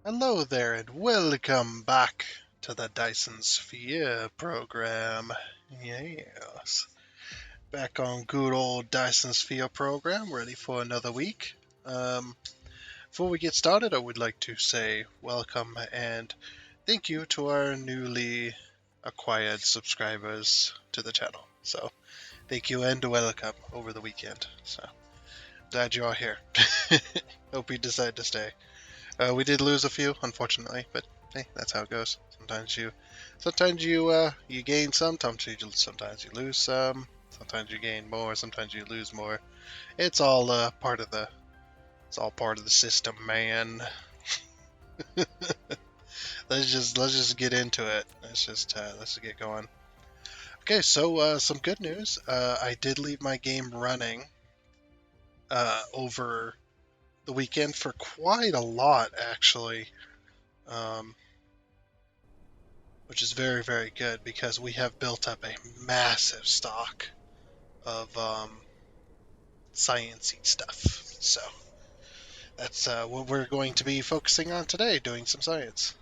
Hello there, and welcome back to the Dyson Sphere Program. Yes, back on good old Dyson Sphere Program, ready for another week. Before we get started, I would like to say welcome and thank you to our newly acquired subscribers to the channel. So, thank you and welcome over the weekend. So, glad you are here. Hope you decide to stay. We did lose a few, unfortunately, but hey, that's how it goes. Sometimes you gain some, sometimes you lose some, sometimes you gain more, sometimes you lose more. It's all it's all part of the system, man. Let's just get into it. Let's just get going. Okay, so some good news. I did leave my game running over the weekend for quite a lot, actually. Um, which is very, very good because we have built up a massive stock of sciencey stuff. So that's what we're going to be focusing on today, doing some science.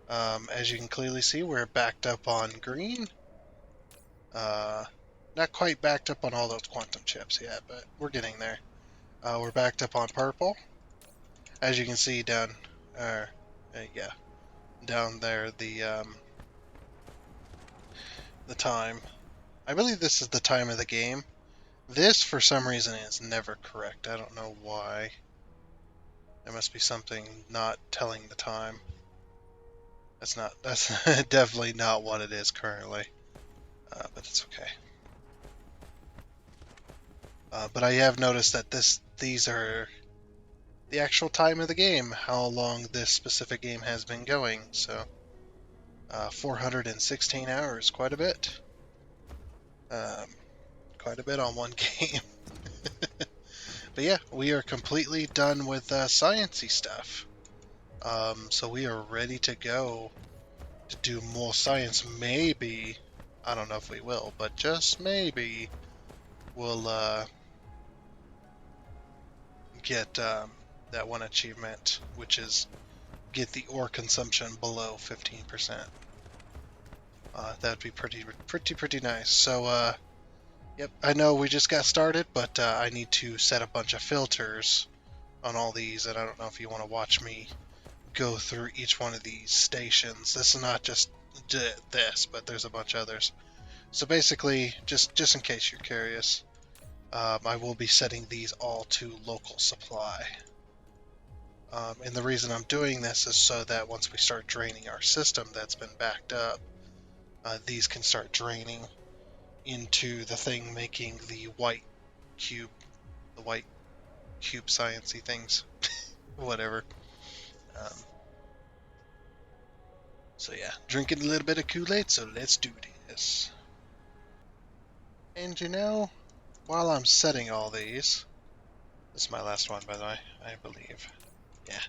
As you can clearly see, we're backed up on green. Uh, Not quite backed up on all those quantum chips yet, but we're getting there. We're backed up on purple. As you can see down, yeah, down there, the time. I believe this is the time of the game. This, for some reason, is never correct. I don't know why. There must be something not telling the time. That's definitely not what it is currently. But it's okay. But I have noticed that these are the actual time of the game, how long this specific game has been going. So, 416 hours, quite a bit. Um, quite a bit on one game. But yeah, we are completely done with sciencey stuff. So we are ready to go to do more science. Maybe, I don't know if we will, but just maybe we'll get that one achievement, which is get the ore consumption below 15%. That'd be pretty nice. So, yep, I know we just got started, but I need to set a bunch of filters on all these, and I don't know if you want to watch me go through each one of these stations. This is not just this, but there's a bunch of others. So basically, just in case you're curious, I will be setting these all to local supply. And the reason I'm doing this is so that once we start draining our system that's been backed up, these can start draining into the thing making cube, the white cube sciencey things, whatever. Um, so yeah, drinking a little bit of Kool-Aid, so let's do this. And while I'm setting all these, this is my last one, by the way, I believe. Yeah,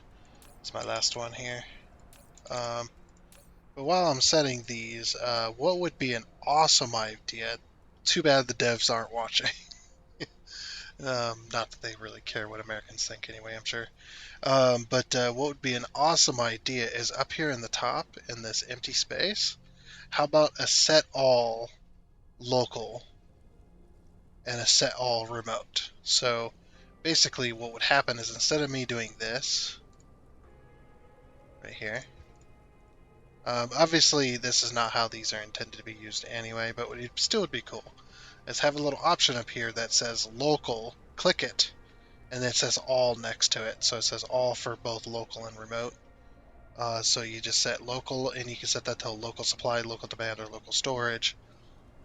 it's my last one here. But while I'm setting these, what would be an awesome idea? Too bad the devs aren't watching. Not that they really care what Americans think anyway, I'm sure. But what would be an awesome idea is up here in the top in this empty space, how about a set all local and a set all remote? So basically what would happen is instead of me doing this right here, obviously this is not how these are intended to be used anyway, but it still would be cool, is have a little option up here that says local, click it, and it says all next to it. So it says all for both local and remote. So you just set local, and you can set that to local supply, local demand, or local storage.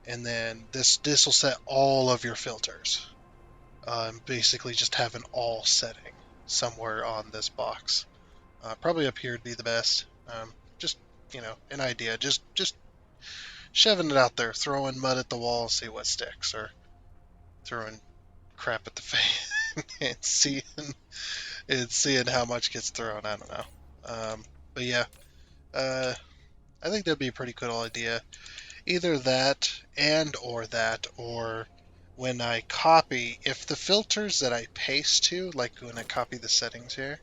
And then this will set all of your filters. Basically just have an all setting somewhere on this box. Probably up here would be the best. Just an idea. Just shoving it out there, throwing mud at the wall, see what sticks, or throwing crap at the fan and seeing how much gets thrown. I don't know. But yeah, uh, I think that'd be a pretty cool idea. Either that, or when I copy, if the filters that I paste to, like when I copy the settings here,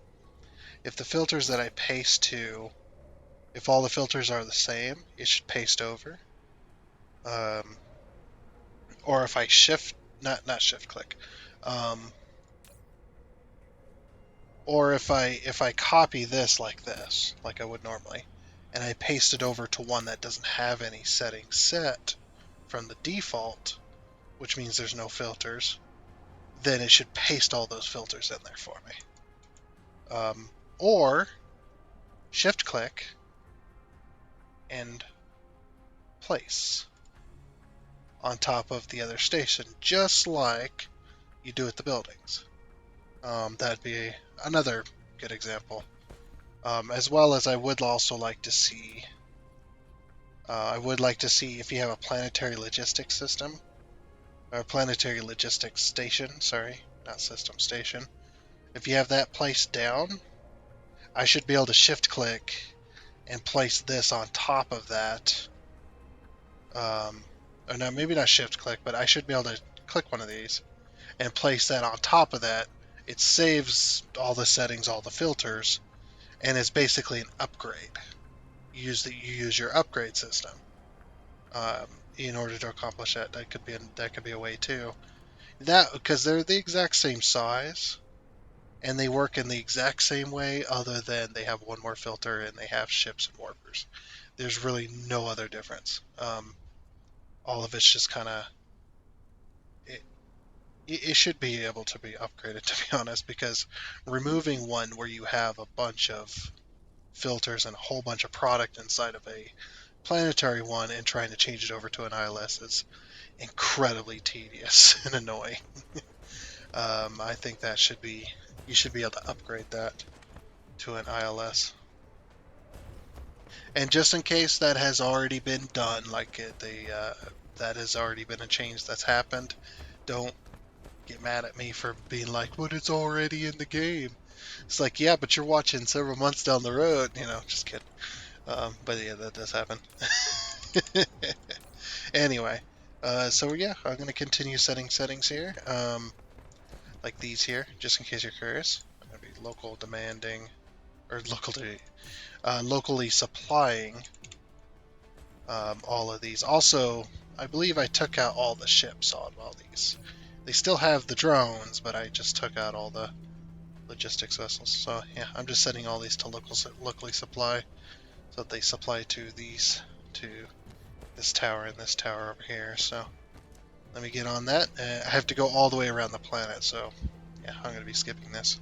if the filters that I paste to, if all the filters are the same, it should paste over. Um, or if I shift, not shift click, um, or if I copy this, like I would normally, and I paste it over to one that doesn't have any settings set from the default, which means there's no filters, then it should paste all those filters in there for me. Or shift click and place on top of the other station, just like you do at the buildings. That'd be another good example. As well as I would also like to see, if you have a planetary logistics system, or planetary logistics station, sorry, not system, station. If you have that placed down, I should be able to shift click and place this on top of that. Or no, maybe not shift click, but I should be able to click one of these and place that on top of that. It saves all the settings, all the filters, and it's basically an upgrade. You use your upgrade system in order to accomplish that. That could be a way too. That because they're the exact same size and they work in the exact same way, other than they have one more filter and they have ships and warpers. There's really no other difference. All of it's just kind of it should be able to be upgraded, to be honest, because removing one where you have a bunch of filters and a whole bunch of product inside of a planetary one and trying to change it over to an ILS is incredibly tedious and annoying. I think you should be able to upgrade that to an ILS. And just in case that has already been done, that has already been a change that's happened, don't get mad at me for being like, "But it's already in the game." It's like, yeah, but you're watching several months down the road, just kidding. But yeah, that does happen. Anyway, so yeah, I'm going to continue setting settings here, like these here, just in case you're curious. I'm going to be local demanding, or locally supplying all of these. Also, I believe I took out all the ships on all these. They still have the drones, but I just took out all the logistics vessels. So yeah, I'm just setting all these to locally supply, so that they supply to this tower and this tower over here. So let me get on that. I have to go all the way around the planet, so yeah, I'm going to be skipping this.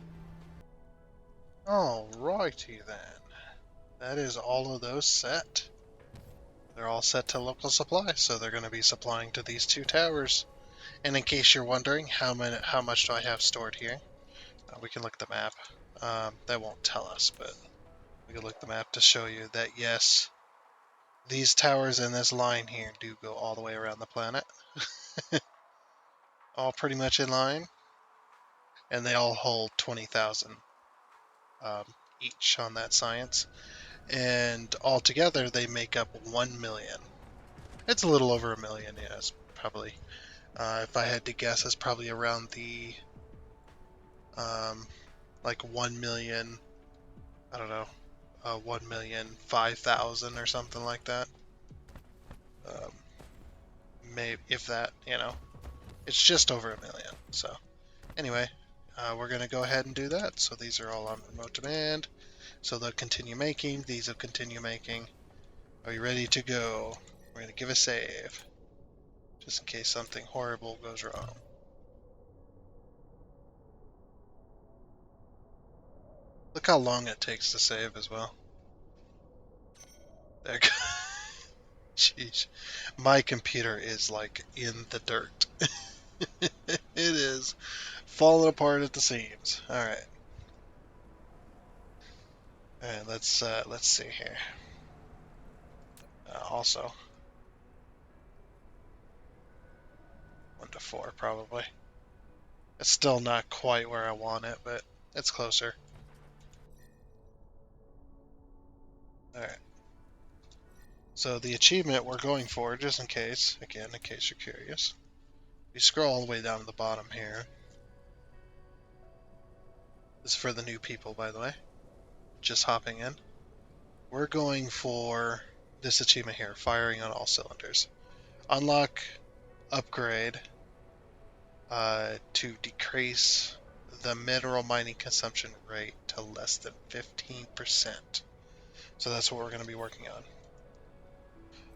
Alrighty then. That is all of those set. They're all set to local supply, so they're going to be supplying to these two towers. And in case you're wondering how much do I have stored here, we can look at the map. That won't tell us, but we can look at the map to show you that yes, these towers in this line here do go all the way around the planet. All pretty much in line, and they all hold 20,000 each on that science. And altogether, they make up 1 million. It's a little over a million, yeah. It's probably, if I had to guess, it's probably around the like 1 million. I don't know, 1,005,000 or something like that. Maybe if that, it's just over a million. So anyway, we're going to go ahead and do that. So these are all on remote demand. So they'll continue making. These will continue making. Are you ready to go? We're going to give a save, just in case something horrible goes wrong. Look how long it takes to save as well. There. Jeez. My computer is like in the dirt. It is falling apart at the seams. All right. All right, let's see here. Also, 1 to 4 probably. It's still not quite where I want it, but it's closer. All right. So the achievement we're going for, just in case, again, in case you're curious, we scroll all the way down to the bottom here. This is for the new people, by the way. just hopping in, we're going for this achievement here, firing on all cylinders. Unlock upgrade to decrease the mineral mining consumption rate to less than 15%. So that's what we're going to be working on.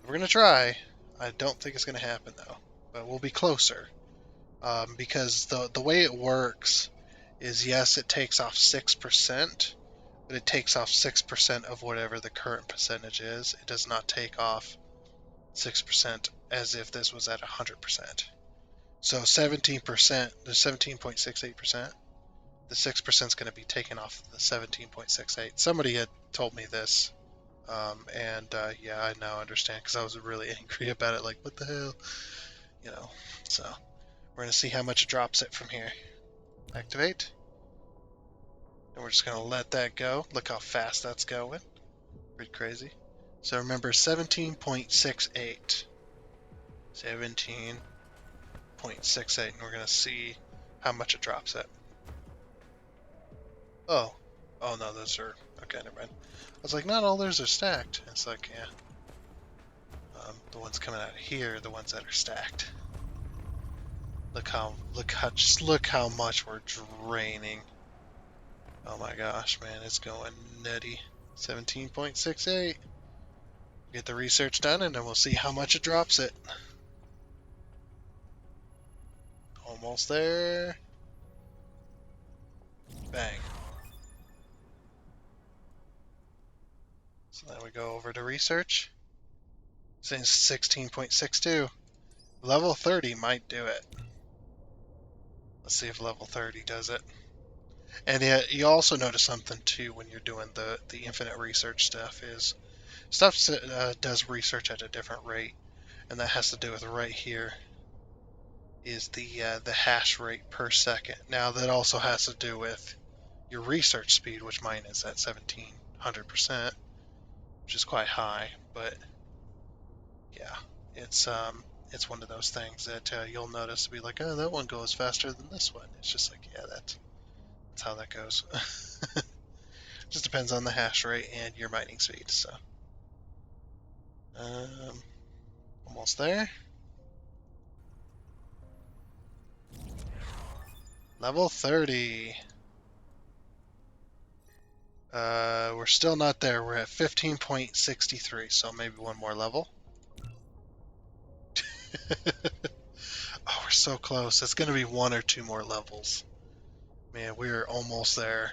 We're going to try. I don't think it's going to happen though, but we'll be closer. Because the way it works is, yes, it takes off 6%, but it takes off 6% of whatever the current percentage is. It does not take off 6% as if this was at 100%. So 17%, the 17.68%, the 6% is going to be taken off the 17.68. Somebody had told me this, yeah, I now understand because I was really angry about it. Like, what the hell, you know? So we're going to see how much it drops it from here. Activate. And we're just going to let that go. Look how fast that's going. Pretty crazy. So remember 17.68. 17.68. And we're going to see how much it drops it. Oh. Oh no, those are... Okay, never mind. I was like, not all theirs are stacked. It's like, yeah. The ones coming out of here are the ones that are stacked. Look how much we're draining. Oh my gosh, man, it's going nutty. 17.68. Get the research done, and then we'll see how much it drops it. Almost there. Bang. So then we go over to research. Since 16.62. Level 30 might do it. Let's see if level 30 does it. And yet, you also notice something too when you're doing the infinite research stuff is stuff does research at a different rate, and that has to do with right here is the hash rate per second. Now that also has to do with your research speed, which mine is at 1700%, which is quite high. But yeah, it's one of those things that you'll notice to be like, oh, that one goes faster than this one. It's just like, yeah, that's how that goes. Just depends on the hash rate and your mining speed. So, almost there. Level 30. We're still not there. We're at 15.63, so maybe one more level. Oh, we're so close. It's going to be one or two more levels. Man, we're almost there.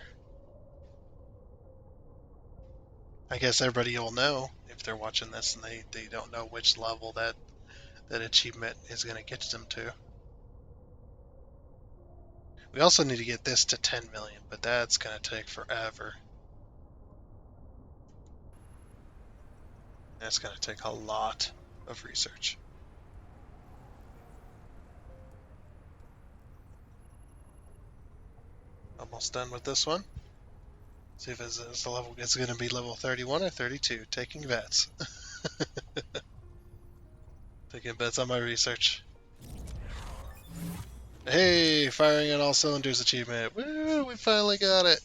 I guess everybody will know if they're watching this and they don't know which level that achievement is going to get them to. We also need to get this to 10 million, but that's going to take forever. That's going to take a lot of research. Almost done with this one. See if it's going to be level 31 or 32. Taking bets. Taking bets on my research. Hey, firing on all cylinders achievement. Woo, we finally got it.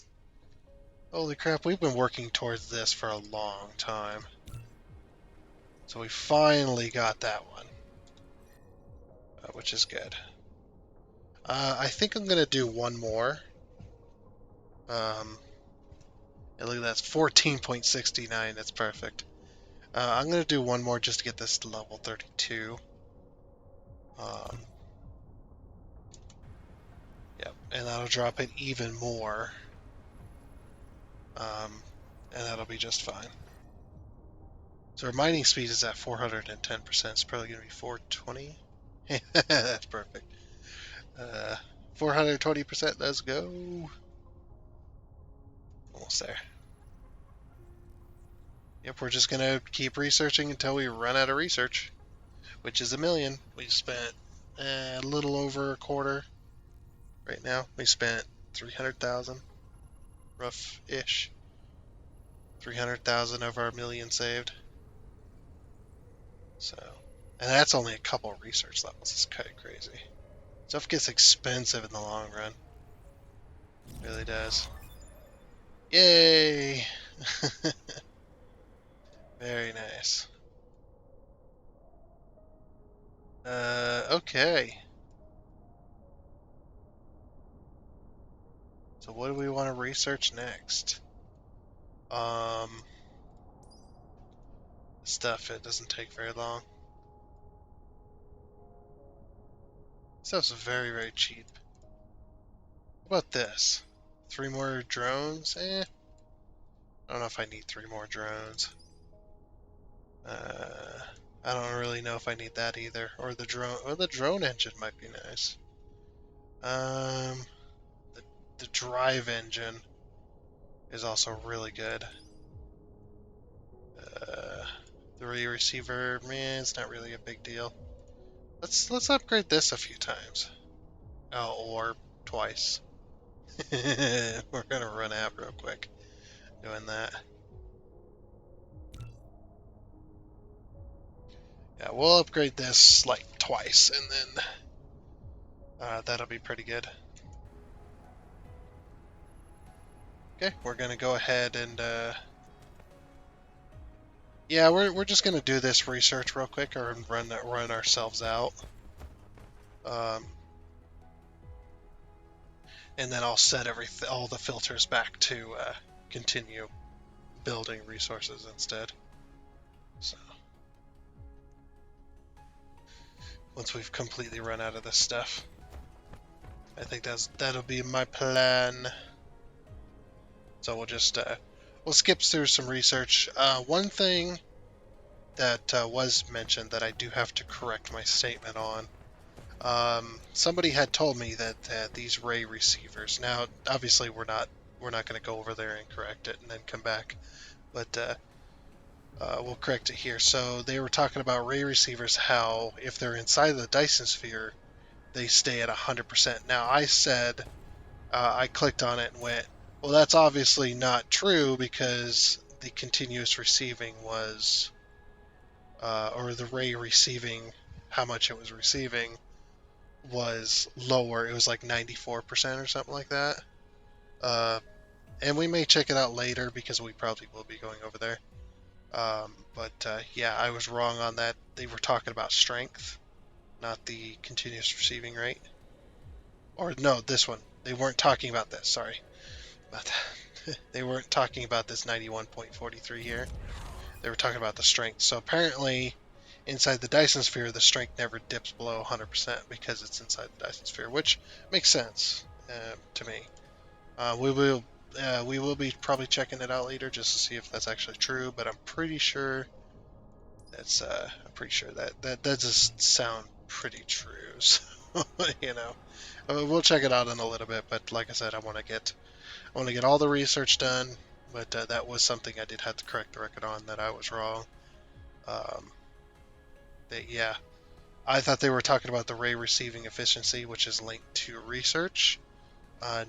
Holy crap, we've been working towards this for a long time. So we finally got that one. Which is good. I think I'm going to do one more. And look, that's 14.69. That's perfect. I'm going to do one more just to get this to level 32. Yep, and that'll drop it even more. And that'll be just fine. So our mining speed is at 410%. It's probably going to be 420. That's perfect. 420%. Let's go. Almost there. Yep, we're just going to keep researching until we run out of research, which is 1 million. We spent a little over a quarter right now. We spent 300,000, rough-ish. 300,000 of our 1 million saved. So, and that's only a couple of research levels. It's kind of crazy. Stuff gets expensive in the long run. It really does. Yay! Very nice. Okay. So what do we want to research next? Stuff, it doesn't take very long. Stuff's very, very cheap. How about this? 3 more drones? I don't know if I need 3 more drones. Uh, I don't really know if I need that either. Or the drone engine might be nice. Um, the drive engine is also really good. Uh, the receiver, man, it's not really a big deal. Let's upgrade this a few times. Oh, or twice. We're gonna run out real quick doing that. Yeah, we'll upgrade this like twice, and then that'll be pretty good. Okay, we're gonna go ahead and yeah, we're just gonna do this research real quick, or run ourselves out, um, and then I'll set all the filters back to continue building resources instead. So once we've completely run out of this stuff, I think that'll be my plan. So we'll skip through some research. One thing that was mentioned that I do have to correct my statement on. Somebody had told me that these ray receivers. Now, obviously, we're not going to go over there and correct it and then come back, but we'll correct it here. So they were talking about ray receivers, how if they're inside the Dyson Sphere, they stay at 100%. Now, I said I clicked on it and went, well, that's obviously not true because the continuous receiving was, or the ray receiving, how much it was receiving was lower. It was like 94% or something like that. And we may check it out later because we probably will be going over there. But yeah, I was wrong on that. They were talking about strength, not the continuous receiving rate. Or no, this one. They weren't talking about this. Sorry. But they weren't talking about this 91.43 here. They were talking about the strength. So apparently, inside the Dyson Sphere, the strength never dips below 100% because it's inside the Dyson Sphere, which makes sense to me. We will be probably checking it out later just to see if that's actually true, but I'm pretty sure that does sound pretty true. So, you know, we'll check it out in a little bit. But like I said, I want to get all the research done. But that was something I did have to correct the record on, that I was wrong. Um, yeah, I thought they were talking about the ray receiving efficiency, which is linked to research.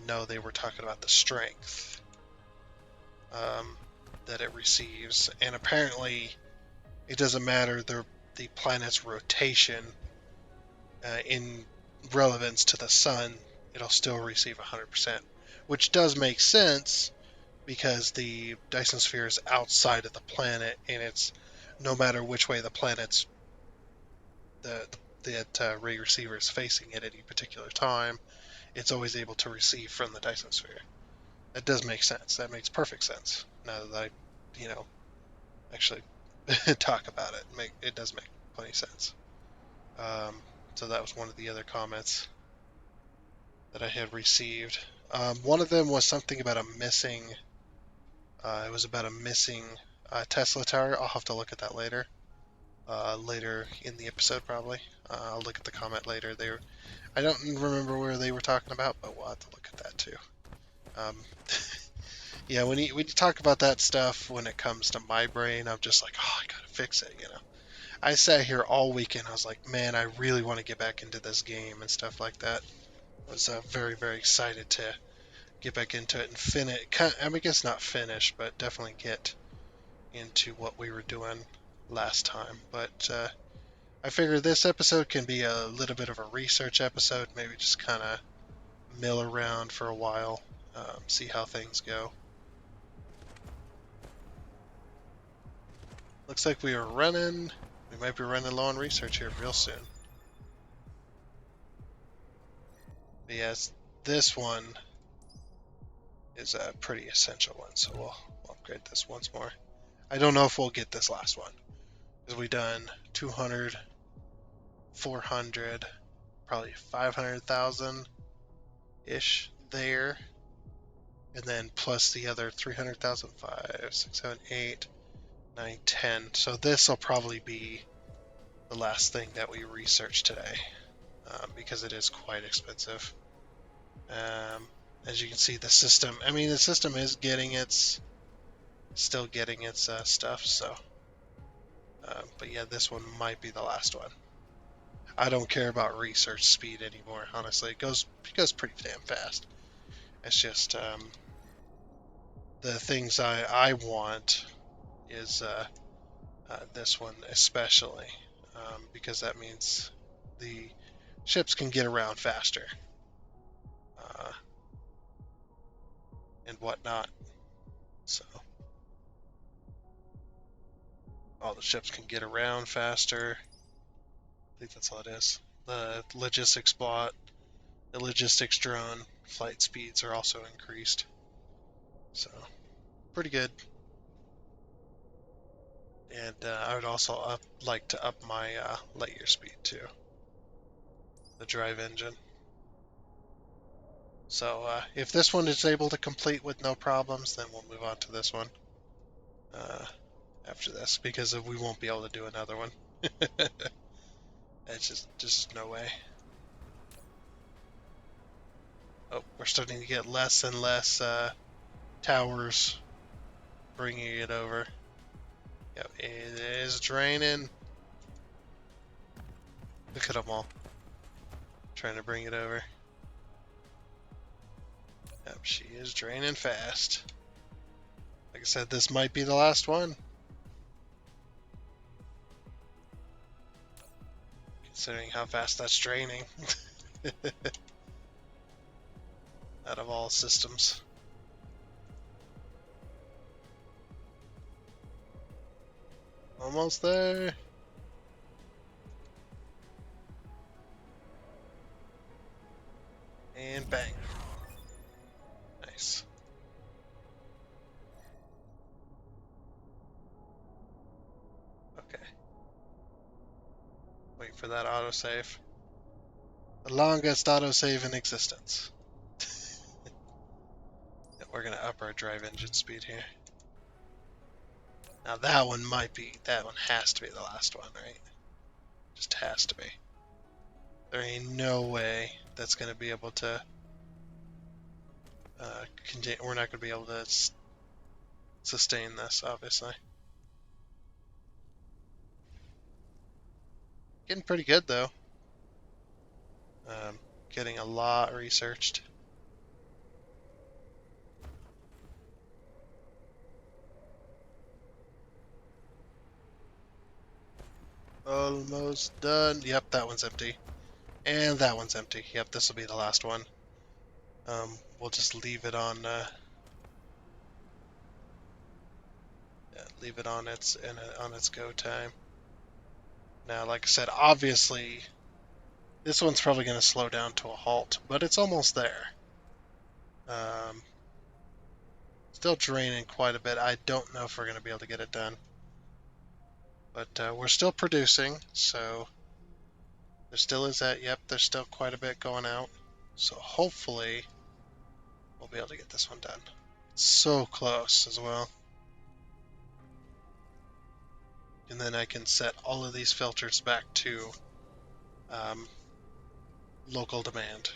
No, they were talking about the strength that it receives, and apparently it doesn't matter the planet's rotation in relevance to the sun, it'll still receive 100%, which does make sense because the Dyson Sphere is outside of the planet, and it's no matter which way the planet's that ray receiver is facing at any particular time, it's always able to receive from the Dyson Sphere. That does make sense. That makes perfect sense. Now that I, actually talk about it, it does make plenty of sense. Um, so that was one of the other comments that I had received. One of them was something about a missing. It was about a missing Tesla tower. I'll have to look at that later. Later in the episode, probably. I'll look at the comment later. I don't remember where they were talking about, but we'll have to look at that too. Um, yeah, when you talk about that stuff, when it comes to my brain, I'm just like, oh, I gotta fix it. I sat here all weekend. I was like, man, I really want to get back into this game and stuff like that. I was very, very excited to get back into it and finish. I guess not finish, but definitely get into what we were doing last time. But I figure this episode can be a little bit of a research episode. Maybe just kind of mill around for a while, see how things go. Looks like we might be running low on research here real soon. But yes, this one is a pretty essential one, so we'll upgrade this once more. I don't know if we'll get this last one, because we've done 200, 400, probably 500,000-ish there. And then plus the other 300,000, 5, 6, 7, 8, 9, 10. So this will probably be the last thing that we research today, because it is quite expensive. As you can see, the system is still getting its stuff, so. But yeah, this one might be the last one. I don't care about research speed anymore, honestly. It goes pretty damn fast. It's just the things I want is this one especially, because that means the ships can get around faster uh, and whatnot. So all the ships can get around faster. I think that's all it is. The logistics bot, the logistics drone flight speeds are also increased. So pretty good. And I would also like to up my light year speed too. The drive engine. So if this one is able to complete with no problems, then we'll move on to this one after this, because we won't be able to do another one. It's just no way. Oh, we're starting to get less and less towers bringing it over. Yep, it is draining. Look at them all trying to bring it over. Yep, she is draining fast. Like I said, this might be the last one. Considering how fast that's draining. Out of all systems. Almost there. And bang. Nice. Okay. Wait for that autosave. The longest autosave in existence. We're gonna up our drive engine speed here. Now that one has to be the last one, right? Just has to be. There ain't no way that's gonna be able to we're not gonna be able to sustain this, obviously. Getting pretty good though. Getting a lot researched. Almost done. Yep, that one's empty. And that one's empty. Yep, this will be the last one. We'll just leave it on leave it on its go time. Now, like I said, obviously this one's probably going to slow down to a halt, but it's almost there. Still draining quite a bit. I don't know if we're going to be able to get it done. But we're still producing, so there still is that. Yep, there's still quite a bit going out. So hopefully we'll be able to get this one done. It's so close as well. And then I can set all of these filters back to local demand.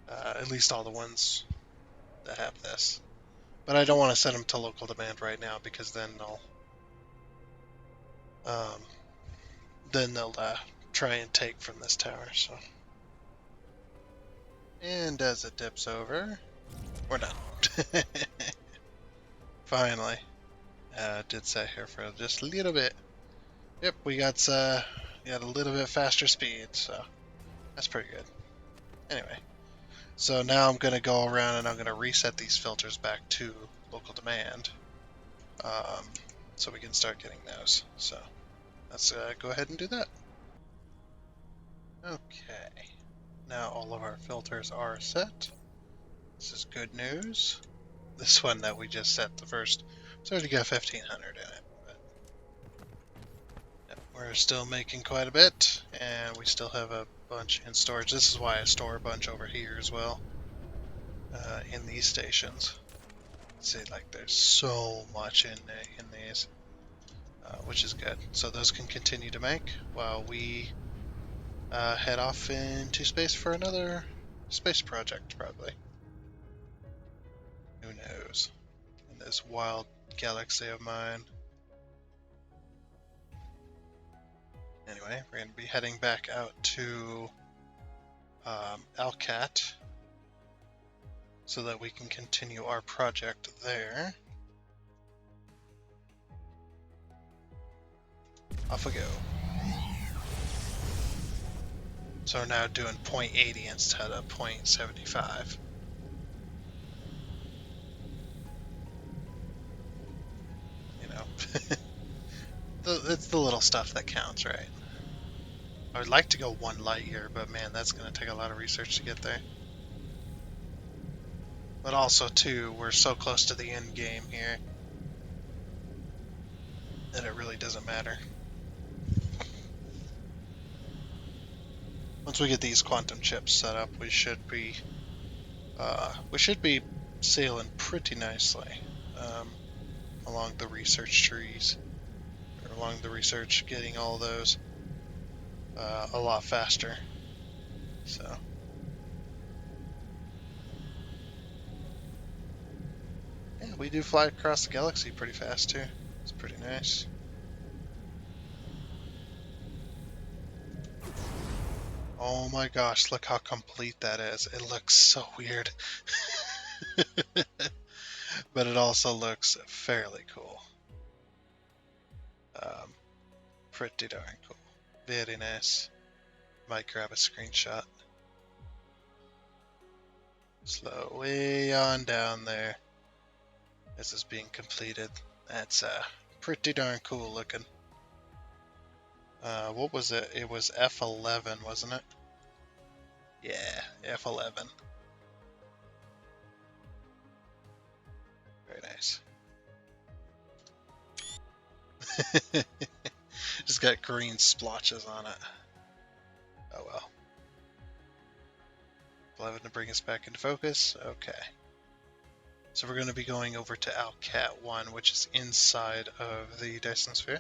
At least all the ones that have this. But I don't want to set them to local demand right now, because then they'll try and take from this tower. So, and as it dips over, we're done. Finally. Did sit here for just a little bit. Yep, we got a little bit faster speed, so that's pretty good. Anyway, So now I'm going to go around and I'm going to reset these filters back to local demand, um, so we can start getting those. So let's go ahead and do that. Okay, now all of our filters are set. This is good news. This one that we just set the first, it's already got 1500 in it. But yep, we're still making quite a bit, and we still have a bunch in storage. This is why I store a bunch over here as well, in these stations. See, like there's so much in these, which is good. So those can continue to make while we head off into space for another space project, probably. Who knows? In this wild galaxy of mine. Anyway, we're going to be heading back out to Alcat so that we can continue our project there. Off we go. So we're now doing 0.80 instead of 0.75. You know, it's the little stuff that counts, right? I would like to go 1 light year, but man, that's going to take a lot of research to get there. But also, too, we're so close to the end game here that it really doesn't matter. Once we get these quantum chips set up, we should be sailing pretty nicely along the research trees, or along the research, getting all those a lot faster. So. Yeah, we do fly across the galaxy pretty fast too. It's pretty nice. Oh my gosh, look how complete that is. It looks so weird. But it also looks fairly cool. Um, Pretty darn cool. Very nice. Might grab a screenshot. Slow way on down there. This is being completed. That's pretty darn cool looking. What was it? It was F11, wasn't it? Yeah, F11. Very nice. Just got green splotches on it. Oh well. 11 to bring us back into focus. Okay. So we're going to be going over to Alcat 1, which is inside of the Dyson Sphere.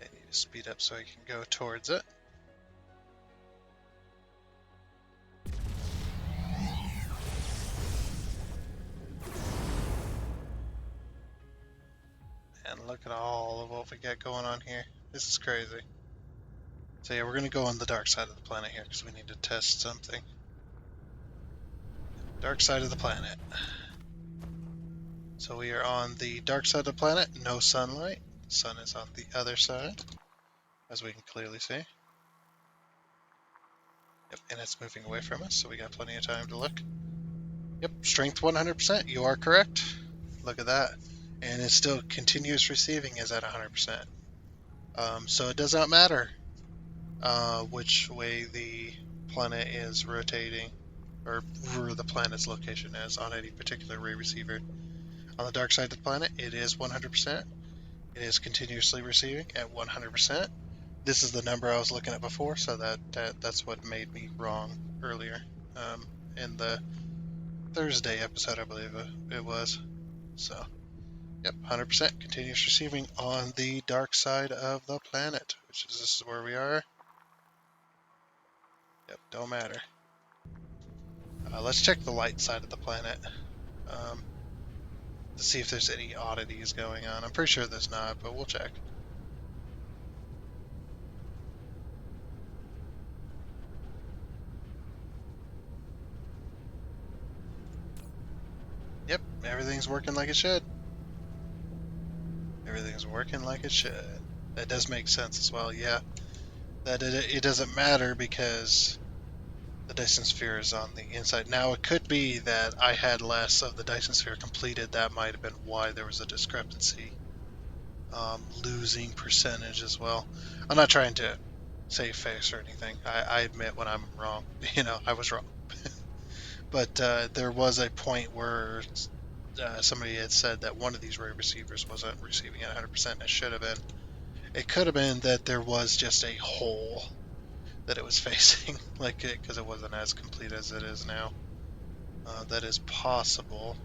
I need to speed up so I can go towards it. And look at all of what we got going on here. This is crazy. So yeah, we're going to go on the dark side of the planet here because we need to test something. Dark side of the planet. So we are on the dark side of the planet, no sunlight. The sun is on the other side, as we can clearly see. Yep, and it's moving away from us, so we got plenty of time to look. Yep, strength 100%, you are correct. Look at that. And it's still continuous receiving is at 100%. So it does not matter which way the planet is rotating, or where the planet's location is on any particular ray receiver. On the dark side of the planet, it is 100%. It is continuously receiving at 100%. This is the number I was looking at before, so that's what made me wrong earlier in the Thursday episode, I believe it was. So, yep, 100% continuous receiving on the dark side of the planet, which is this is where we are. Yep, don't matter. Let's check the light side of the planet to see if there's any oddities going on. I'm pretty sure there's not, but we'll check. Yep, everything's working like it should. Everything's working like it should. That does make sense as well, yeah. That it doesn't matter because the Dyson Sphere is on the inside. Now, it could be that I had less of the Dyson Sphere completed. That might have been why there was a discrepancy. Losing percentage as well. I'm not trying to save face or anything. I admit when I'm wrong. I was wrong. But there was a point where somebody had said that one of these ray receivers wasn't receiving it 100%. It should have been. It could have been that there was just a hole that it was facing, because it wasn't as complete as it is now. That is possible,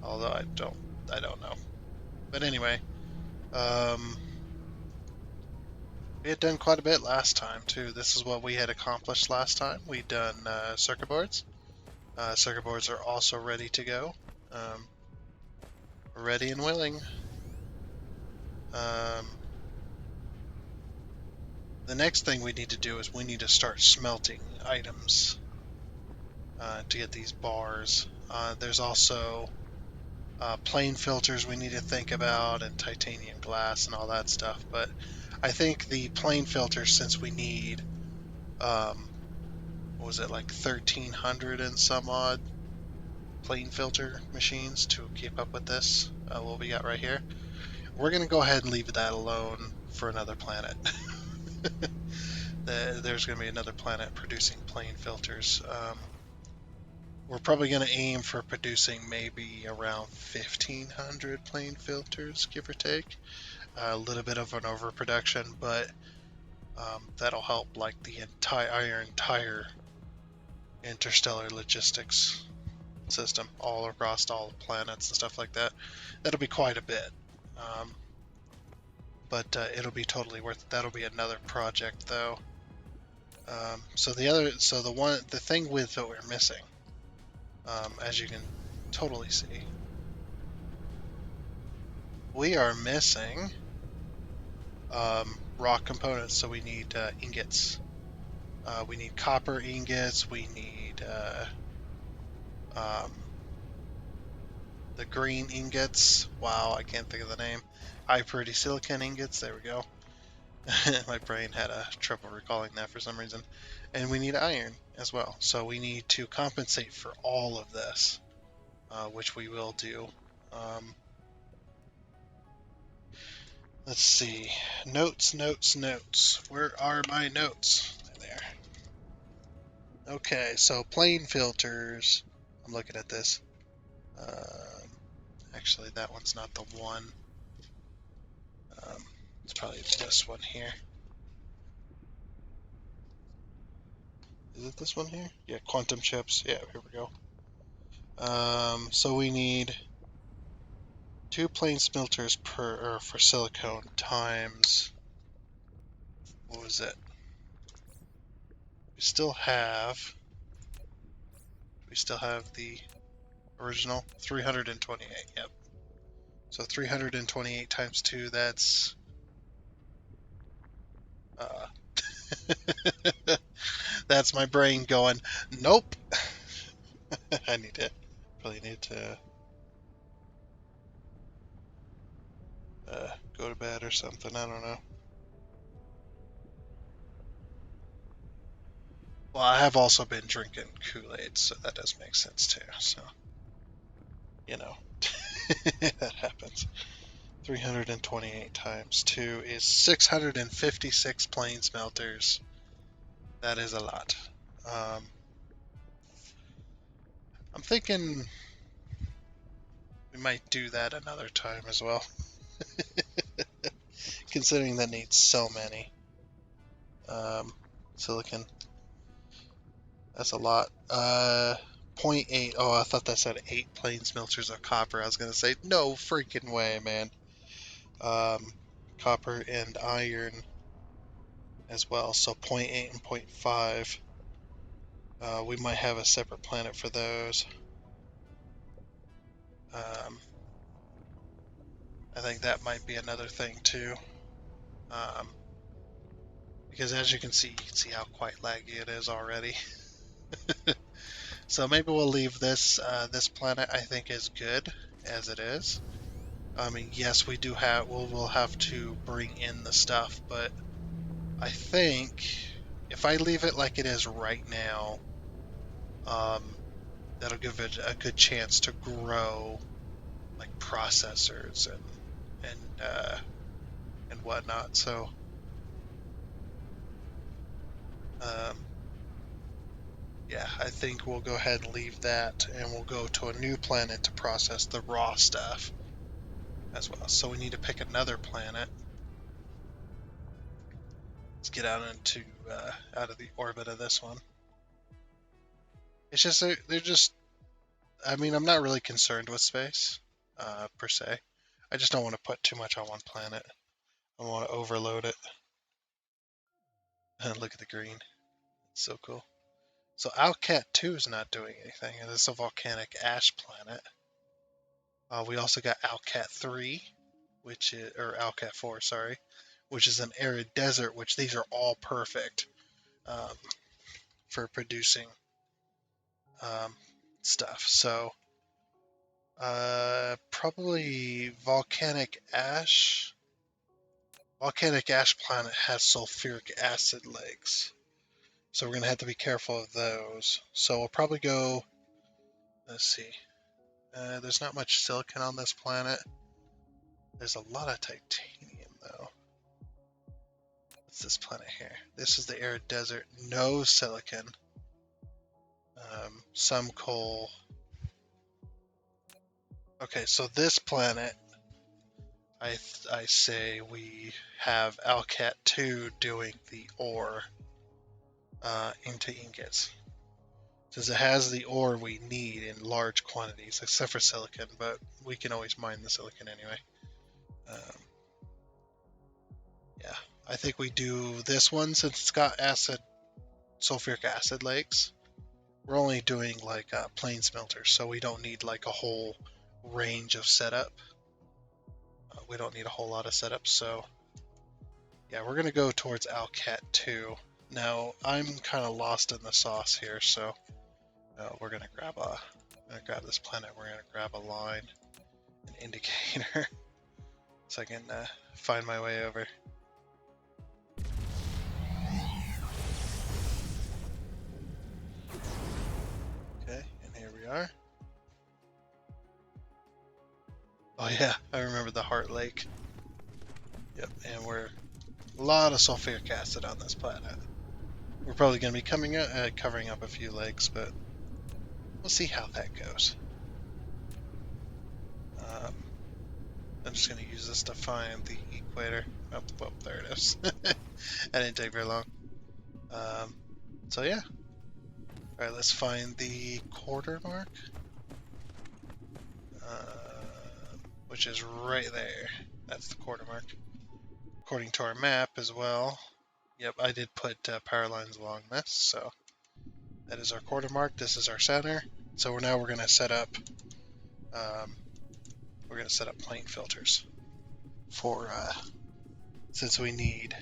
although I don't know. But anyway, we had done quite a bit last time too. This is what we had accomplished last time. We'd done circuit boards. Circuit boards are also ready to go. Ready and willing. The next thing we need to do is we need to start smelting items to get these bars. There's also plane filters we need to think about, and titanium glass and all that stuff. But I think the plane filters, since we need, what was it, like 1,300 and some odd plane filter machines to keep up with this, what we got right here, we're going to go ahead and leave that alone for another planet. There's going to be another planet producing plane filters. We're probably going to aim for producing maybe around 1,500 plane filters, give or take. A little bit of an overproduction, but that'll help like our entire interstellar logistics system all across all the planets and stuff like that. That'll be quite a bit, but it'll be totally worth it. That'll be another project though. The thing with what we're missing, as you can totally see, we are missing rock components. So we need ingots. We need copper ingots. We need the green ingots. Wow, I can't think of the name. High purity silicon ingots. There we go. My brain had trouble recalling that for some reason. And we need iron as well. So we need to compensate for all of this, which we will do. Let's see. Notes. Where are my notes? There. Okay, so plane filters. I'm looking at this. Actually, that one's not the one. It's probably this one here. Is it this one here? Yeah, quantum chips. Yeah, here we go. So we need 2 plane filters for silicone times, what was it? We still have the original 328. Yep. So 328 times 2, that's that's my brain going, nope. I probably need to go to bed or something. I don't know. Well, I have also been drinking Kool-Aid, so that does make sense too. So, that happens. 328 times 2 is 656 plane smelters. That is a lot. I'm thinking we might do that another time as well. Considering that needs so many. Silicon. That's a lot. 0.8. Oh, I thought that said 8 plane smelters of copper. I was going to say, no freaking way, man. Copper and iron as well. So 0.8 and 0.5. We might have a separate planet for those. I think that might be another thing too. Because as you can see how quite laggy it is already. So maybe we'll leave this this planet, I think, is good as it is. I mean, yes, we do have. We'll have to bring in the stuff, but I think if I leave it like it is right now, um, that'll give it a good chance to grow like processors and whatnot. So um, yeah, I think we'll go ahead and leave that, and we'll go to a new planet to process the raw stuff as well. So we need to pick another planet. Let's get out of the orbit of this one. It's just they're just. I mean, I'm not really concerned with space per se. I just don't want to put too much on one planet. I want to overload it. And look at the green. It's so cool. So Alcat 2 is not doing anything. It is a volcanic ash planet. We also got Alcat 3, or Alcat 4, sorry, which is an arid desert, which these are all perfect um, for producing um, stuff. So probably volcanic ash. Volcanic ash planet has sulfuric acid lakes. So we're going to have to be careful of those. So we'll probably go, let's see. There's not much silicon on this planet. There's a lot of titanium, though. What's this planet here? This is the arid desert. No silicon. Some coal. Okay, so this planet, I say we have Alcat 2 doing the ore into ingots. Since it has the ore we need in large quantities, except for silicon, but we can always mine the silicon anyway. Yeah, I think we do this one since it's got sulfuric acid lakes. We're only doing like plain smelters, so we don't need like a whole range of setup. We don't need a whole lot of setup, so yeah, we're gonna go towards Alcat 2. Now I'm kind of lost in the sauce here, so we're gonna grab this planet. We're gonna grab a line, an indicator, so I can find my way over. Okay, and here we are. Oh yeah, I remember the Heart Lake. Yep, and we're a lot of sulfuric acid on this planet. We're probably going to be covering up a few lakes, but we'll see how that goes. I'm just going to use this to find the equator. Oh, well, there it is. That didn't take very long. So yeah. Alright, let's find the quarter mark. Which is right there. That's the quarter mark. According to our map as well. Yep, I did put power lines along this, so that is our quarter mark. This is our center. So we're going to set up plane filters for since we need,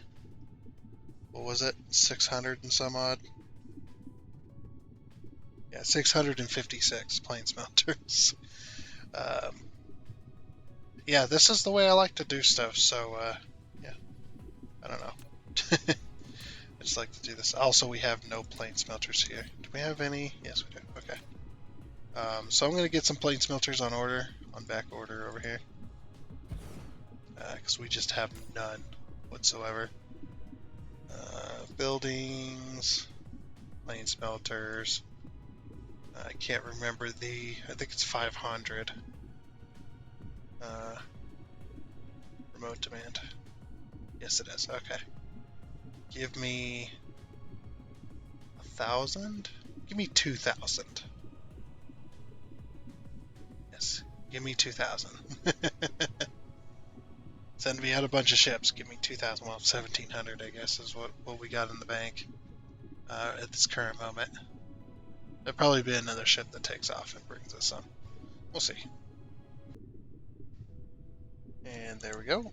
what was it, 600 and some odd? Yeah, 656 plane smelters. Yeah, this is the way I like to do stuff, so yeah, I don't know. I just like to do this. Also, we have no plane smelters here. Do we have any? Yes, we do. Okay. So I'm going to get some plane smelters on back order over here. Because we just have none whatsoever. Buildings, plane smelters. I can't remember I think it's 500. Remote demand. Yes, it is. Okay. Give me 1,000? Give me 2,000. Yes, give me 2,000. Send me out a bunch of ships. Give me 2,000. Well, 1,700, I guess, is what we got in the bank at this current moment. There'll probably be another ship that takes off and brings us some. We'll see. And there we go.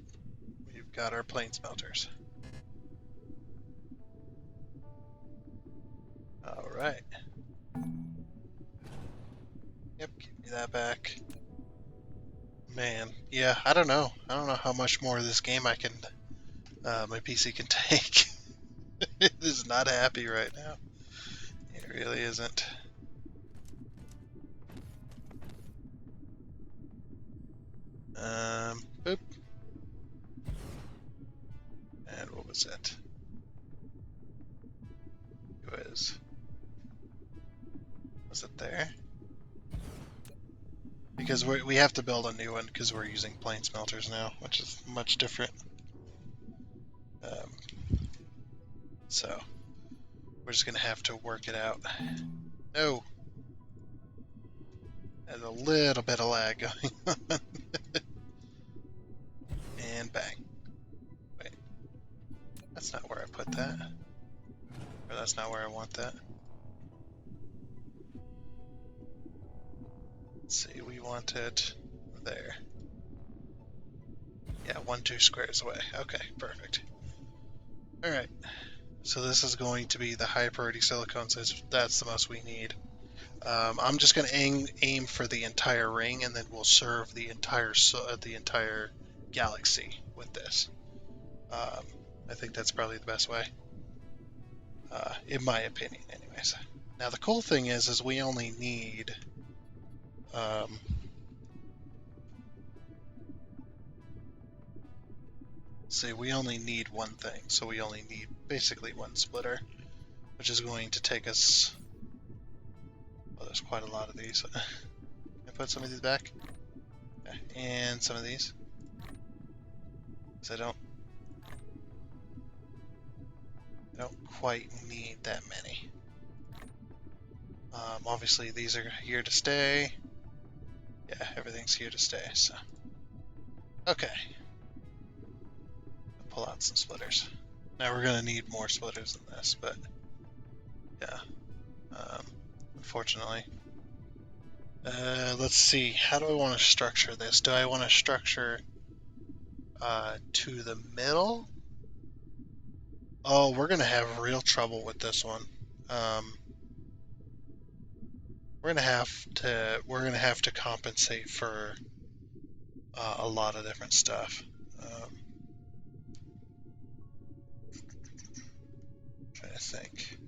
We've got our plane smelters. All right. Yep, give me that back. Man, yeah, I don't know. I don't know how much more of this game my PC can take. It is not happy right now. It really isn't. Boop. And what was it? Was it there? Because we have to build a new one because we're using plane smelters now, which is much different. So we're just gonna have to work it out. No. There's a little bit of lag going on. And bang. Wait. That's not where I put that. Or that's not where I want that. Let's see, we want it there. Yeah, 2 squares away. Okay, perfect. Alright. So this is going to be the high priority silicon, so that's the most we need. I'm just going to aim for the entire ring, and then we'll serve the entire galaxy with this. I think that's probably the best way, in my opinion, anyways. Now the cool thing is we only need. See, we only need one thing, so we only need basically one splitter, which is going to take us. Well, there's quite a lot of these. Can I put some of these back? Okay. And some of these. Because I don't quite need that many. Obviously, these are here to stay. Yeah, everything's here to stay, so. Okay. I'll pull out some splitters. Now we're going to need more splitters than this, but yeah. Unfortunately. Let's see. How do I want to structure this? Do I want to structure to the middle? Oh, we're going to have real trouble with this one. We're gonna have to compensate for a lot of different stuff. Trying to think.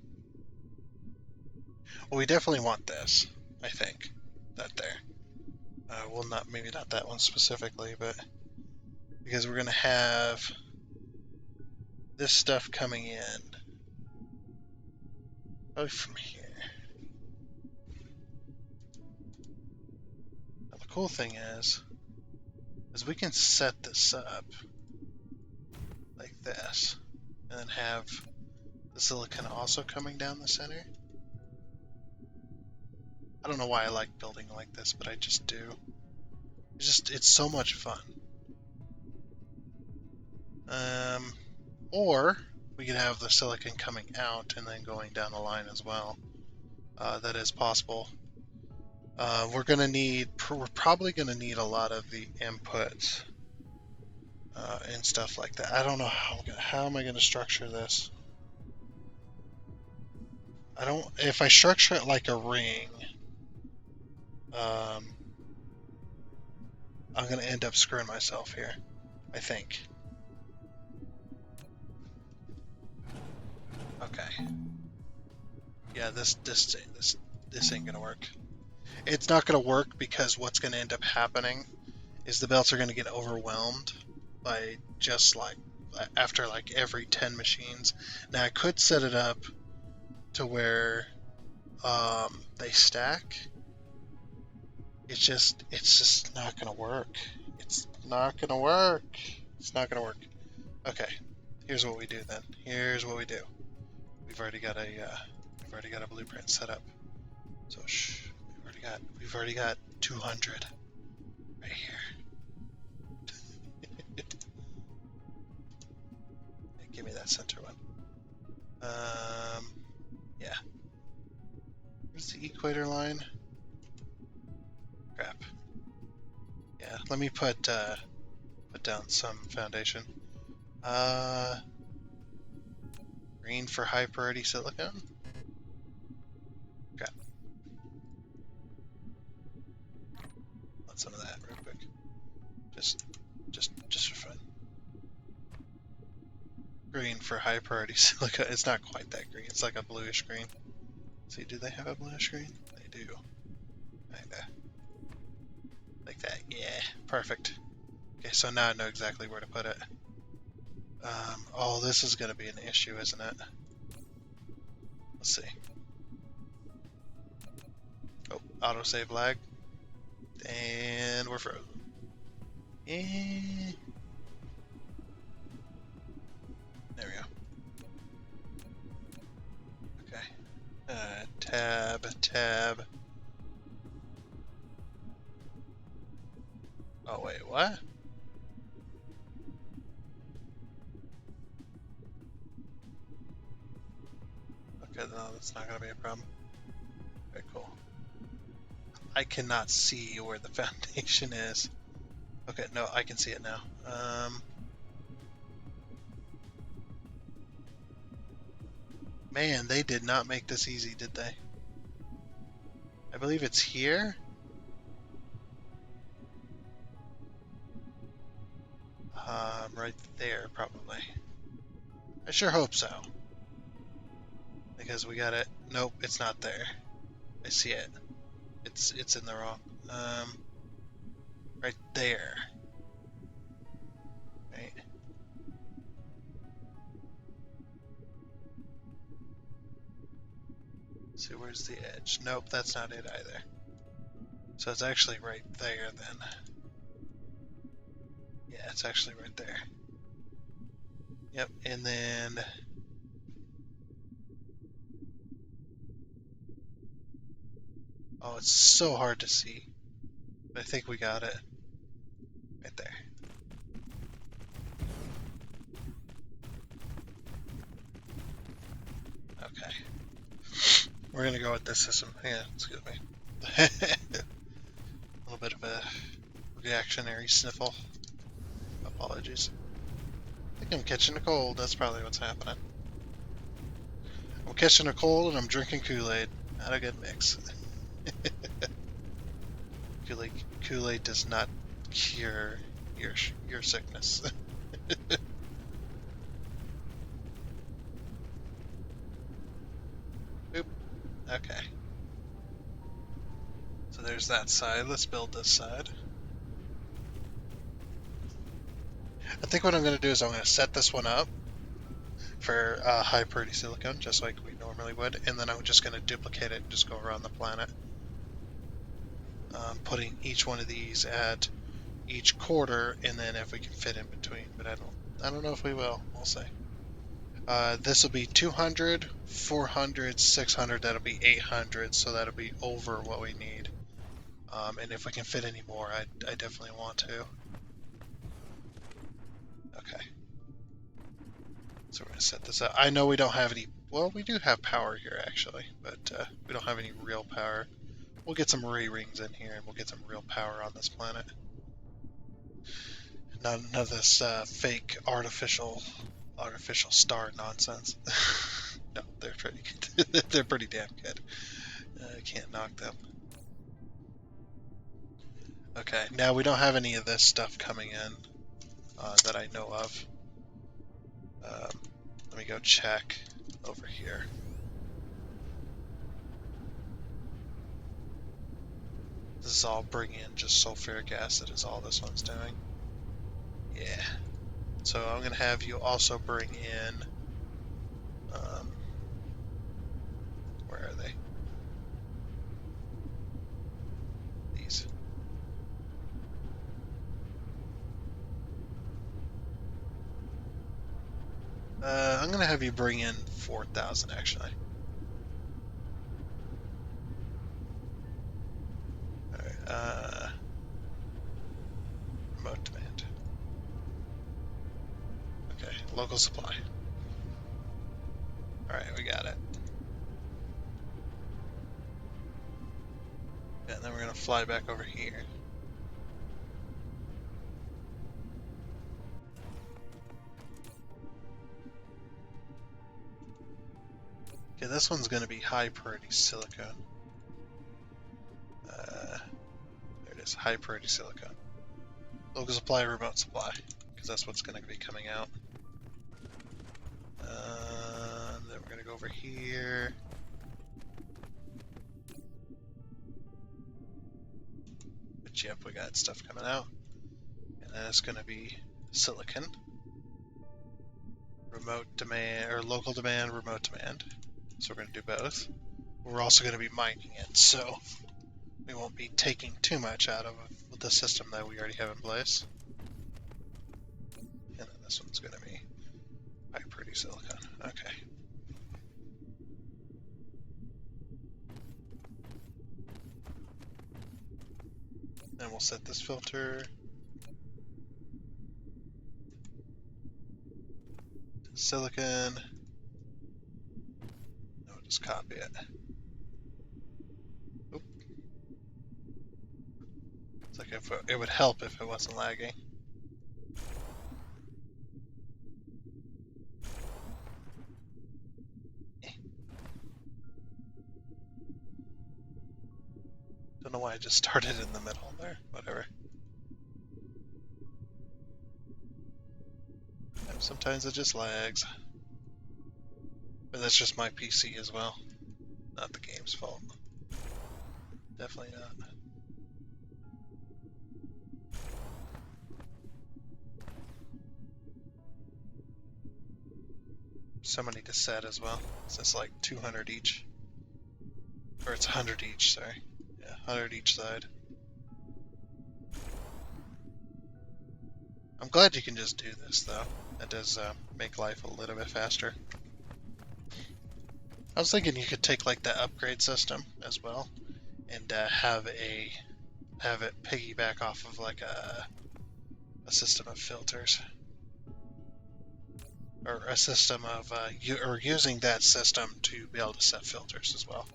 Well, we definitely want this. I think that there. Well, maybe not that one specifically, but because we're gonna have this stuff coming in. Probably from here. Now, the cool thing is we can set this up like this, and then have the silicon also coming down the center. I don't know why I like building like this, but I just do. It's so much fun. Or we could have the silicon coming out and then going down the line as well. That is possible. We're probably gonna need a lot of the inputs and stuff like that. I don't know how am I gonna structure this. If I structure it like a ring, I'm gonna end up screwing myself here, I think. Okay. Yeah, this ain't gonna work. It's not gonna work because what's gonna end up happening is the belts are gonna get overwhelmed by just like after like every 10 machines. Now I could set it up to where they stack. It's just not gonna work. It's not gonna work. It's not gonna work. Okay, here's what we do then. Here's what we do. We've already got a blueprint set up. So we've already got 200 right here. Give me that center one. Yeah. Where's the equator line? Crap. Yeah, let me put down some foundation. Green for high priority silicon. Okay. Want some of that real quick. Just for fun. Green for high priority silica. It's not quite that green. It's like a bluish green. See, do they have a bluish green? They do. Kinda. Like that. Yeah. Perfect. Okay, so now I know exactly where to put it. Oh, this is going to be an issue, isn't it? Let's see. Oh, autosave lag. And we're frozen. Eh. There we go. Okay. Tab. Oh, wait, what? Okay, no, that's not going to be a problem. Okay, cool. I cannot see where the foundation is. Okay, no, I can see it now. Man, they did not make this easy, did they? I believe it's here. Right there, probably. I sure hope so. Because we got it. Nope, it's not there. I see it. It's in the wrong. Right there. Right. See, where's the edge? Nope, that's not it either. So it's actually right there then. Yeah, it's actually right there. Yep, and then... Oh, it's so hard to see. But I think we got it. Right there. Okay. We're gonna go with this system. Yeah, excuse me. A little bit of a reactionary sniffle. Apologies. I think I'm catching a cold. That's probably what's happening. I'm catching a cold and I'm drinking Kool-Aid. Not a good mix. Kool-Aid does not cure your sickness. Oop. Okay. So there's that side. Let's build this side. I think what I'm going to do is I'm going to set this one up for high purity silicon, just like we normally would, and then I'm just going to duplicate it and just go around the planet. Putting each one of these at each quarter, and then if we can fit in between, but I don't know if we will. We'll see. This will be 200, 400, 600. That'll be 800, so that'll be over what we need. And if we can fit any more, I definitely want to. Okay. So we're gonna set this up. I know we don't have any. Well, we do have power here actually, but we don't have any real power. We'll get some ray rings in here, and we'll get some real power on this planet. None of this fake artificial star nonsense. No, they're pretty good. They're pretty damn good. I can't knock them. Okay, now we don't have any of this stuff coming in that I know of. Let me go check over here. This is all bringing in just sulfuric acid is all this one's doing. Yeah. So I'm going to have you also bring in... where are they? These. I'm going to have you bring in 4,000 actually. Alright, remote demand. Okay, local supply. Alright, we got it. And then we're going to fly back over here. Okay, this one's going to be high purity silicon. There it is, high purity silicon. Local supply, remote supply, because that's what's going to be coming out. Then we're going to go over here. But yep, we got stuff coming out. And then it's going to be silicon. Remote demand, or local demand, remote demand. So we're going to do both. We're also going to be mining it, so we won't be taking too much out of the system that we already have in place. And then this one's going to be high purity silicon. Okay. And we'll set this filter to silicon. We'll just copy it. Oop. It's like if it would help if it wasn't lagging. Don't know why I just started in the middle there. Whatever. And sometimes it just lags. But that's just my PC as well. Not the game's fault. Definitely not. So many to set as well. So it's like 200 each. Or it's 100 each, sorry. Yeah, 100 each side. I'm glad you can just do this, though. That does make life a little bit faster. I was thinking you could take like the upgrade system as well, and have it piggyback off of like a system of filters, or a system of using that system to be able to set filters as well.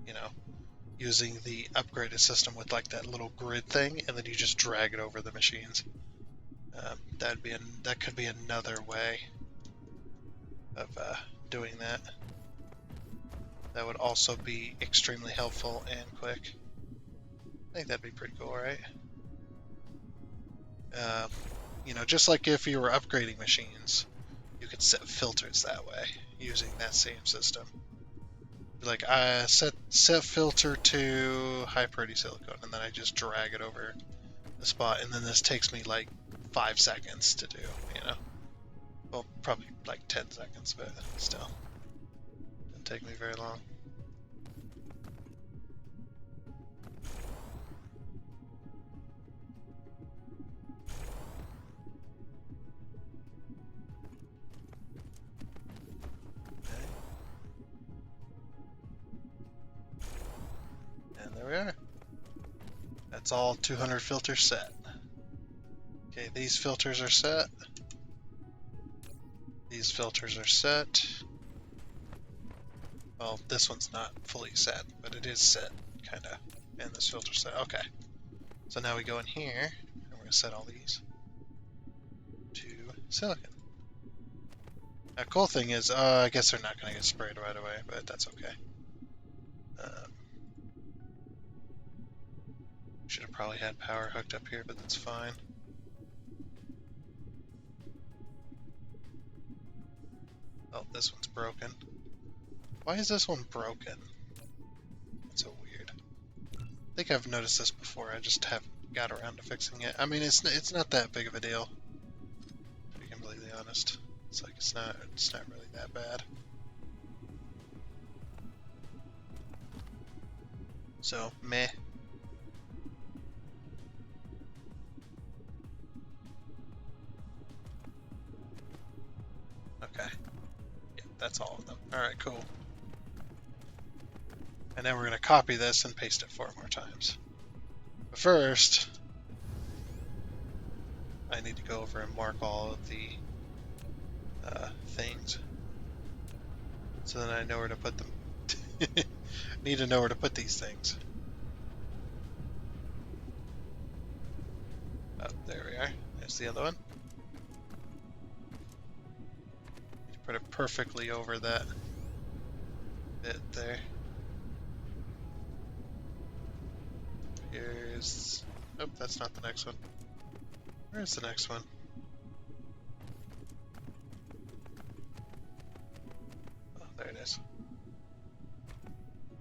You know, using the upgraded system with like that little grid thing, and then you just drag it over the machines. That could be another way of doing that. That would also be extremely helpful and quick. I think that'd be pretty cool, right? You know, just like if you were upgrading machines, you could set filters that way using that same system. Like I set filter to high purity silicone, and then I just drag it over the spot, and then this takes me like 5 seconds to do. You know, well, probably like 10 seconds, but still, didn't take me very long. There we are. That's all 200 filters set. Okay, these filters are set. These filters are set. Well, this one's not fully set, but it is set, kinda. And this filter's set. Okay. So now we go in here, and we're gonna set all these to silicon. Now, cool thing is, I guess they're not gonna get sprayed right away, but that's okay. Should have probably had power hooked up here, but that's fine. Oh, this one's broken. Why is this one broken? That's so weird. I think I've noticed this before, I just haven't got around to fixing it. I mean, it's not that big of a deal, to be completely honest. It's like it's not really that bad. So, meh. Okay. Yeah, that's all of them. Alright, cool. And then we're going to copy this and paste it 4 more times. But first, I need to go over and mark all of the things. So then I know where to put them. Need to know where to put these things. Oh, there we are. There's the other one. Need to put it perfectly over that bit there. Here's Nope, that's not the next one. Where's the next one? Oh, there it is.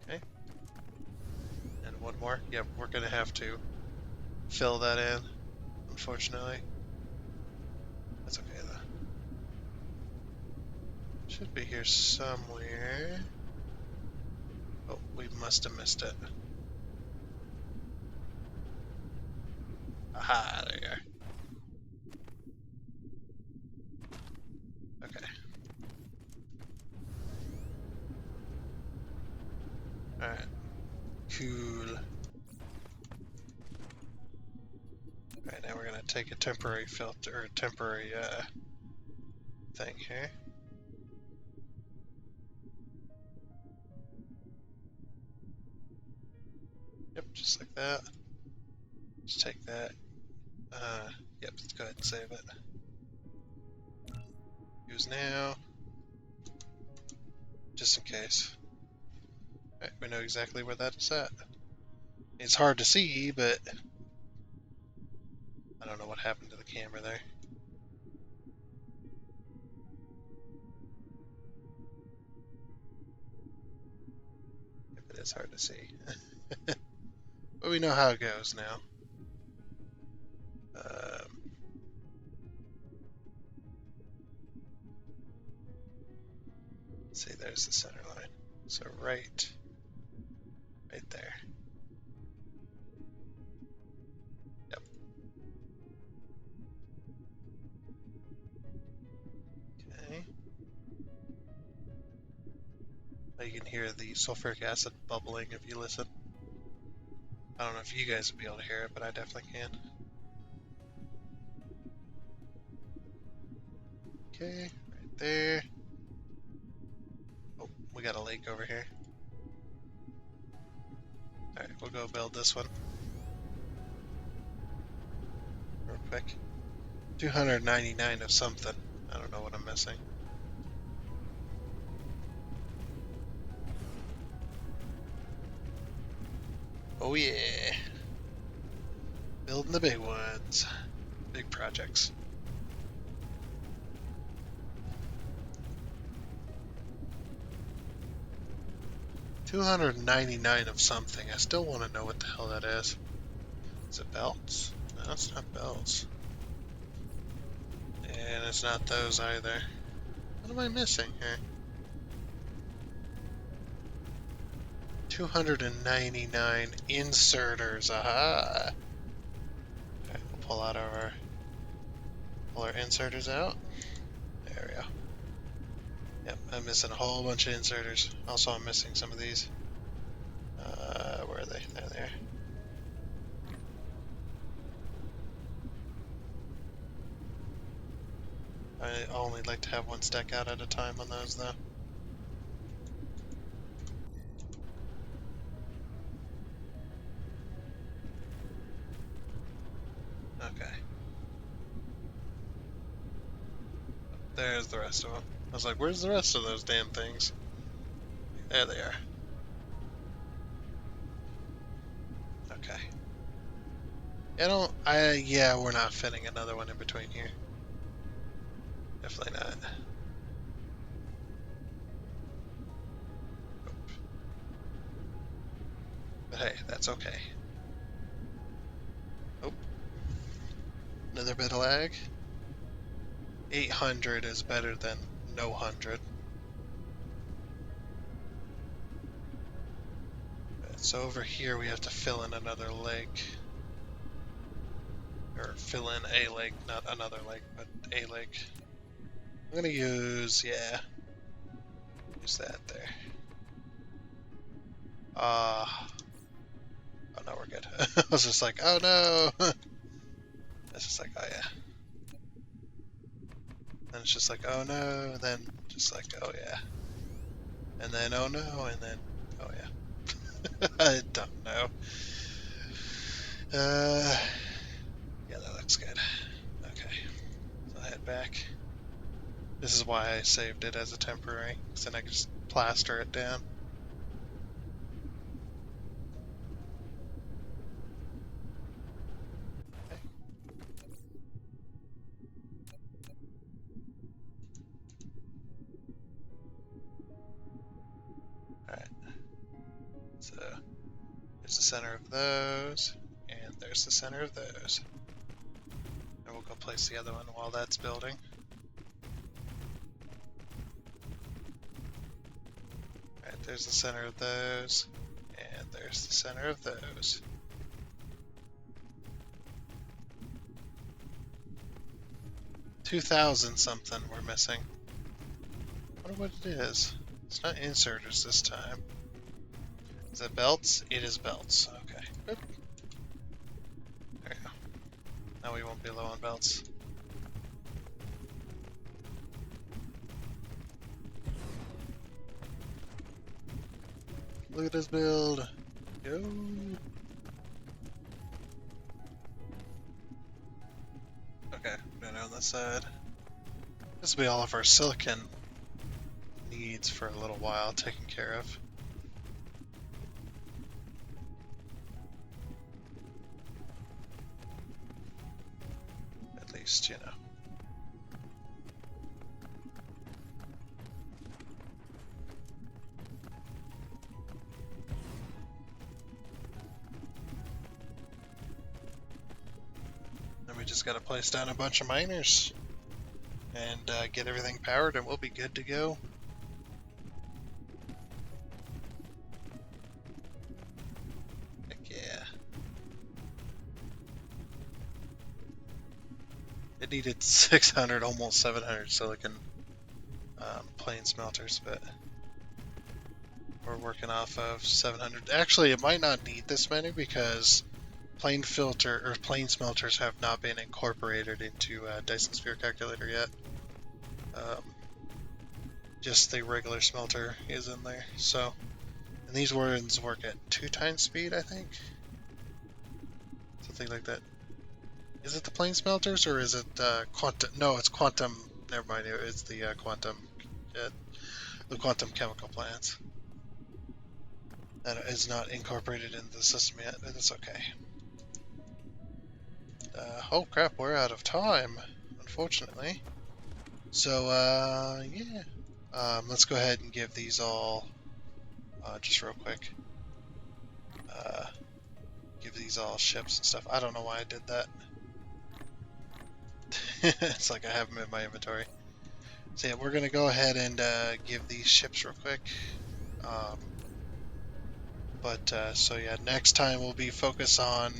Okay. And one more. Yep, we're gonna have to fill that in, unfortunately. That's okay though. Should be here somewhere. Oh, we must have missed it. Aha, there you are. Okay. Alright. Cool. Alright, now we're gonna take a temporary filter, or temporary thing here. Yep, just like that. Just take that. Yep, let's go ahead and save it. Use now. Just in case. Alright, we know exactly where that is at. It's hard to see, but I don't know what happened to the camera there. If it is hard to see. But we know how it goes now. See, there's the center line. So right there. Yep. Okay. Now you can hear the sulfuric acid bubbling if you listen. I don't know if you guys will be able to hear it, but I definitely can. Okay, right there. Oh, we got a lake over here. Alright, we'll go build this one. Real quick. 299 of something. I don't know what I'm missing. Oh yeah. Building the big ones. Big projects. $299 of something. I still want to know what the hell that is. Is it belts? No, it's not belts. And it's not those either. What am I missing here? 299 inserters. Aha! Okay, we'll pull our inserters out. There we go. Yep, I'm missing a whole bunch of inserters. Also, I'm missing some of these. Where are they? There they are. I only like to have one stack out at a time on those, though. Okay. There's the rest of them. I was like, where's the rest of those damn things? There they are. Okay. Yeah, we're not fitting another one in between here. Definitely not. But hey, that's okay. Oh, another bit of lag. 800 is better than no 100. So over here we have to fill in another lake. Or fill in a lake, not another lake, but a lake. I'm gonna use that there. Oh no, we're good. I was just like, oh no! It's just like, oh yeah. Then it's just like, oh no, then just like, oh yeah. And then, oh no, and then, oh yeah. I don't know. Yeah, that looks good. Okay, so I'll head back. This is why I saved it as a temporary, because then I can just plaster it down. There's the center of those, and there's the center of those. And we'll go place the other one while that's building. Alright, there's the center of those, and there's the center of those. $2,000 something we're missing. I wonder what it is. It's not inserters this time. Is it belts? It is belts. Okay. Oop. There we go. Now we won't be low on belts. Look at this build. Go. Okay, right on this side. This will be all of our silicon needs for a little while taken care of. At least, you know. Then we just gotta place down a bunch of miners and get everything powered and we'll be good to go. Heck yeah. It needed 600, almost 700 silicon plane smelters, but we're working off of 700. Actually, it might not need this many because plane smelters have not been incorporated into Dyson Sphere Calculator yet. Just the regular smelter is in there. So, and these ones work at 2 times speed, I think. Something like that. Is it the plane smelters or is it quantum? No, it's quantum. Never mind. It's the the quantum chemical plants. That is not incorporated into the system yet, but that's okay. Oh crap, we're out of time, unfortunately. So, yeah. Let's go ahead and give these all, just real quick, give these all ships and stuff. I don't know why I did that. It's like I have them in my inventory. So yeah, we're going to go ahead and give these ships real quick. So yeah, next time we'll be focused on,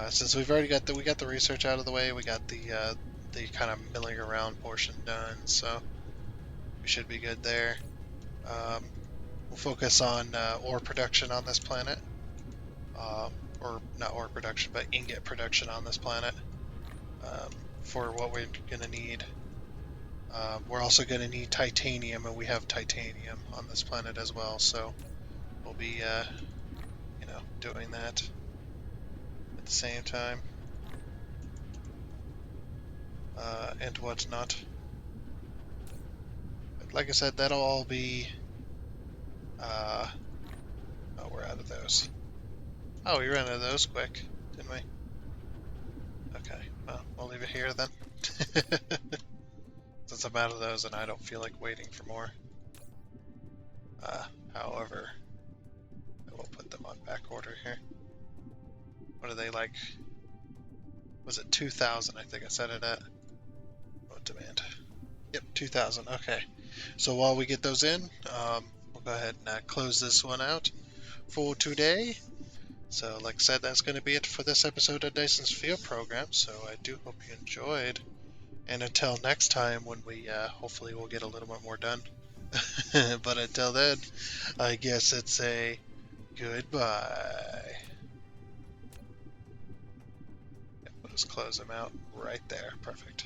since we've already got the research out of the way, we got the kind of milling around portion done, so we should be good there. We'll focus on ore production on this planet, or not ore production, but ingot production on this planet, for what we're going to need. We're also going to need titanium, and we have titanium on this planet as well, so we'll be, you know, doing that at the same time, and whatnot. But like I said, that'll all be, oh, we're out of those. Oh, we ran out of those quick, didn't we? Okay, well, we'll leave it here then. Since I'm out of those and I don't feel like waiting for more. However, I will put them on back order here. What are they like? Was it 2,000? I think I set it at. What demand? Yep, 2,000. Okay. So while we get those in, we'll go ahead and close this one out for today. So like I said, that's going to be it for this episode of Dyson Sphere Program. So I do hope you enjoyed. And until next time, when we hopefully we'll get a little bit more done. But until then, I guess it's a goodbye. Yep, we'll just close them out right there. Perfect.